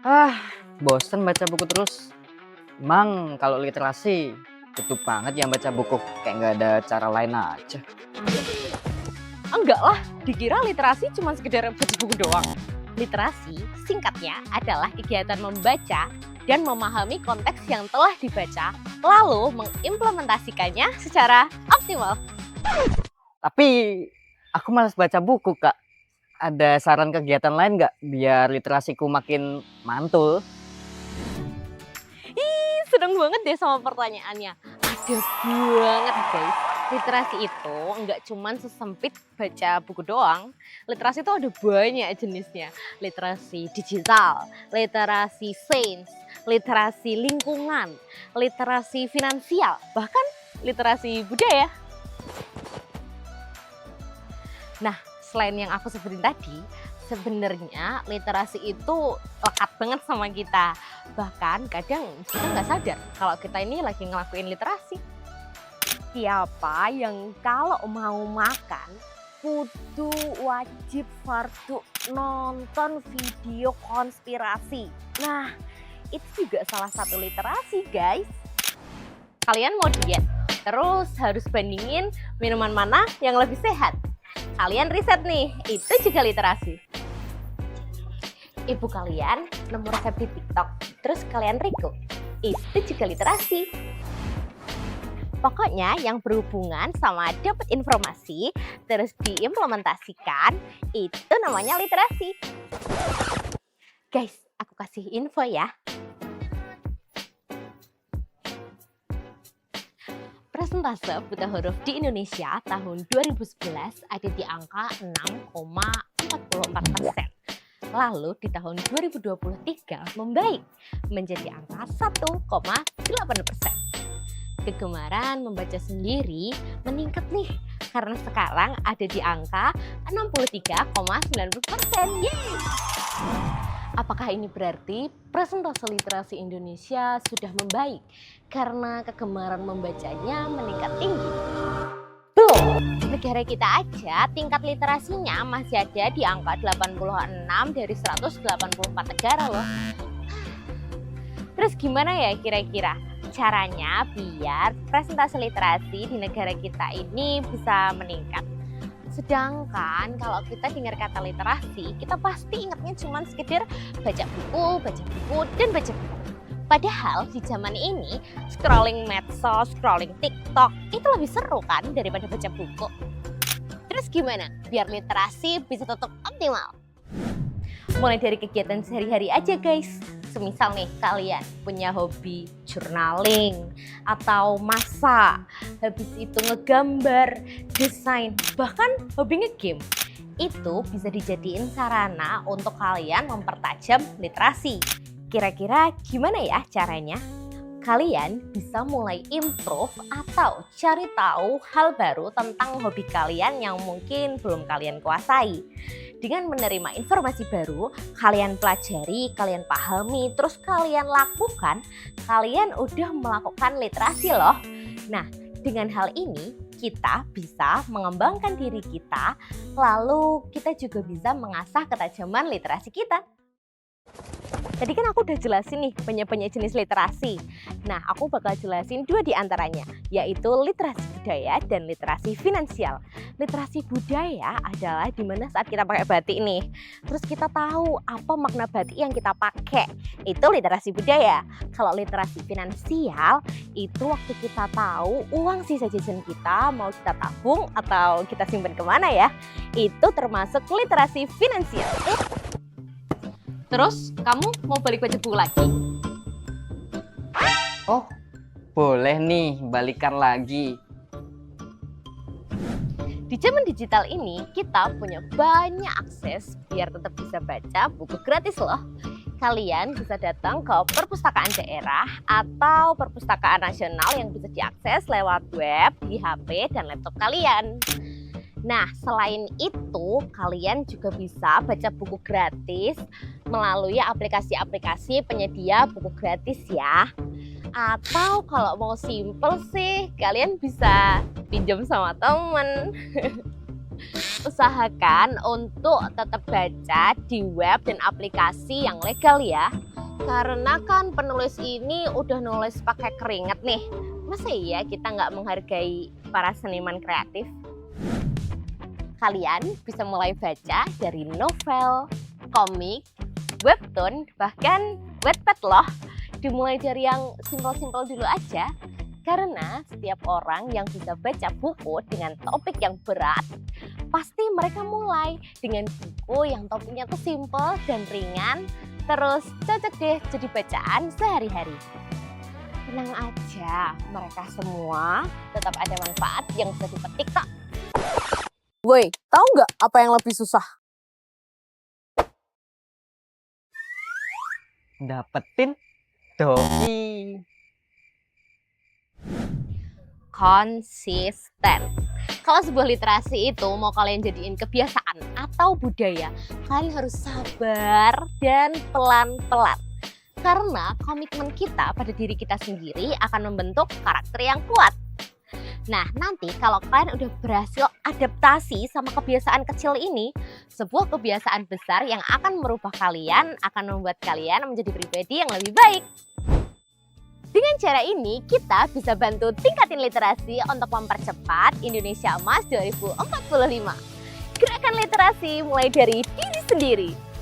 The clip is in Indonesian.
Ah, bosen baca buku terus. Emang kalau literasi, butuh banget yang baca buku. Kayak nggak ada cara lain aja. Enggak lah, dikira literasi cuma sekedar baca buku doang. Literasi singkatnya adalah kegiatan membaca dan memahami konteks yang telah dibaca, lalu mengimplementasikannya secara optimal. Tapi aku malas baca buku, Kak. Ada saran kegiatan lain nggak biar literasiku makin mantul? Seneng banget deh sama pertanyaannya. Ada banget guys. Literasi itu enggak cuma sesempit baca buku doang. Literasi itu ada banyak jenisnya. Literasi digital, literasi sains, literasi lingkungan, literasi finansial, bahkan literasi budaya. Nah, selain yang aku sebutin tadi, sebenarnya literasi itu lekat banget sama kita. Bahkan kadang kita nggak sadar kalau kita ini lagi ngelakuin literasi. Siapa yang kalau mau makan kudu wajib fardu nonton video konspirasi. Nah, itu juga salah satu literasi guys. Kalian mau diet, terus harus bandingin minuman mana yang lebih sehat. Kalian riset nih, itu juga literasi. Ibu kalian nemu resep di TikTok, terus kalian review, itu juga literasi. Pokoknya yang berhubungan sama dapat informasi, terus diimplementasikan, itu namanya literasi. Guys, aku kasih info ya. Persentase buta huruf di Indonesia tahun 2011 ada di angka 6,44%. Lalu di tahun 2023 membaik menjadi angka 1,8%. Kegemaran membaca sendiri meningkat nih karena sekarang ada di angka 63,90%. Yeay! Apakah ini berarti persentase literasi Indonesia sudah membaik karena kegemaran membacanya meningkat tinggi? Belum. Negara kita aja tingkat literasinya masih ada di angka 86 dari 184 negara loh. Terus gimana ya kira-kira caranya biar presentase literasi di negara kita ini bisa meningkat? Sedangkan kalau kita dengar kata literasi, kita pasti ingatnya cuma sekedar baca buku, dan baca buku. Padahal di zaman ini, scrolling medsos, scrolling TikTok, itu lebih seru kan daripada baca buku. Terus gimana biar literasi bisa tetap optimal? Mulai dari kegiatan sehari-hari aja guys. Semisal nih kalian punya hobi journaling atau masak, habis itu ngegambar, desain, bahkan hobi ngegame. Itu bisa dijadiin sarana untuk kalian mempertajam literasi. Kira-kira gimana ya caranya? Kalian bisa mulai improve atau cari tahu hal baru tentang hobi kalian yang mungkin belum kalian kuasai. Dengan menerima informasi baru, kalian pelajari, kalian pahami, terus kalian lakukan, kalian udah melakukan literasi loh. Nah, dengan hal ini kita bisa mengembangkan diri kita, lalu kita juga bisa mengasah ketajaman literasi kita. Tadi kan aku udah jelasin nih banyak-banyak jenis literasi. Nah, aku bakal jelasin 2 di antaranya, yaitu literasi budaya dan literasi finansial. Literasi budaya adalah dimana saat kita pakai batik nih, terus kita tahu apa makna batik yang kita pakai. Itu literasi budaya. Kalau literasi finansial, itu waktu kita tahu uang sisa jajan kita mau kita tabung atau kita simpan kemana ya. Itu termasuk literasi finansial. Terus, kamu mau balik baca buku lagi? Oh, boleh nih balikan lagi. Di zaman digital ini, kita punya banyak akses biar tetap bisa baca buku gratis loh. Kalian bisa datang ke perpustakaan daerah atau perpustakaan nasional yang bisa diakses lewat web, di HP, dan laptop kalian. Nah, selain itu, kalian juga bisa baca buku gratis melalui aplikasi-aplikasi penyedia buku gratis ya. Atau kalau mau simple sih, kalian bisa pinjam sama temen. Usahakan untuk tetap baca di web dan aplikasi yang legal ya. Karena kan penulis ini udah nulis pakai keringat nih. Masa iya kita nggak menghargai para seniman kreatif? Kalian bisa mulai baca dari novel, komik, webtoon, bahkan Wattpad loh. Dimulai dari yang simpel-simpel dulu aja. Karena setiap orang yang bisa baca buku dengan topik yang berat, pasti mereka mulai dengan buku yang topiknya tuh simpel dan ringan, terus cocok deh jadi bacaan sehari-hari. Tenang aja, mereka semua tetap ada manfaat yang bisa dipetik kok. Woi, tahu nggak apa yang lebih susah? Dapetin doi. Konsisten. Kalau sebuah literasi itu mau kalian jadiin kebiasaan atau budaya, kalian harus sabar dan pelan-pelan. Karena komitmen kita pada diri kita sendiri akan membentuk karakter yang kuat. Nah, nanti kalau kalian udah berhasil adaptasi sama kebiasaan kecil ini, sebuah kebiasaan besar yang akan merubah kalian, akan membuat kalian menjadi pribadi yang lebih baik. Dengan cara ini, kita bisa bantu tingkatin literasi untuk mempercepat Indonesia Emas 2045. Gerakan literasi mulai dari diri sendiri.